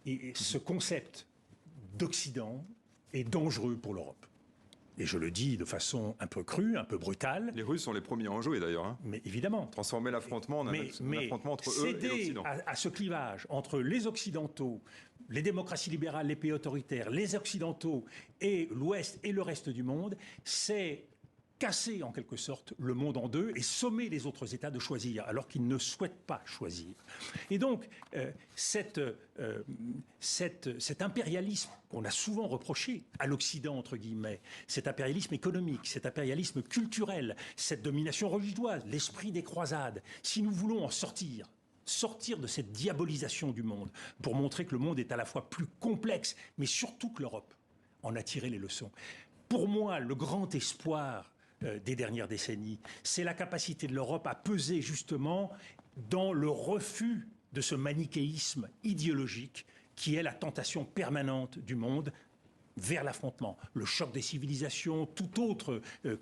Et ce concept d'Occident est dangereux pour l'Europe. Et je le dis de façon un peu crue, un peu brutale. Les Russes sont les premiers à en jouer d'ailleurs. Hein. Mais évidemment. Transformer l'affrontement en un affrontement entre eux et l'Occident. À ce clivage entre les Occidentaux, les démocraties libérales, les pays autoritaires, les Occidentaux et l'Ouest et le reste du monde, c'est casser en quelque sorte le monde en deux et sommer les autres États de choisir, alors qu'ils ne souhaitent pas choisir. Et donc, cet impérialisme qu'on a souvent reproché à l'Occident, entre guillemets, cet impérialisme économique, cet impérialisme culturel, cette domination religieuse, l'esprit des croisades, si nous voulons en sortir de cette diabolisation du monde, pour montrer que le monde est à la fois plus complexe, mais surtout que l'Europe en a tiré les leçons. Pour moi, le grand espoir des dernières décennies, c'est la capacité de l'Europe à peser justement dans le refus de ce manichéisme idéologique qui est la tentation permanente du monde vers l'affrontement. Le choc des civilisations, toute autre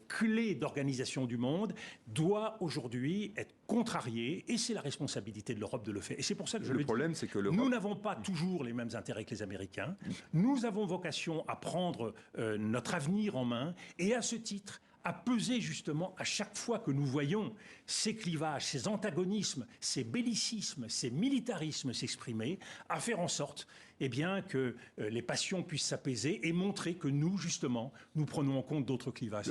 clé d'organisation du monde doit aujourd'hui être contrarié et c'est la responsabilité de l'Europe de le faire. Et c'est pour ça que je le problème, dis, c'est que nous n'avons pas toujours les mêmes intérêts que les Américains. Nous avons vocation à prendre notre avenir en main et à ce titre, à peser justement à chaque fois que nous voyons ces clivages, ces antagonismes, ces bellicismes, ces militarismes s'exprimer, à faire en sorte que les passions puissent s'apaiser et montrer que nous, justement, nous prenons en compte d'autres clivages.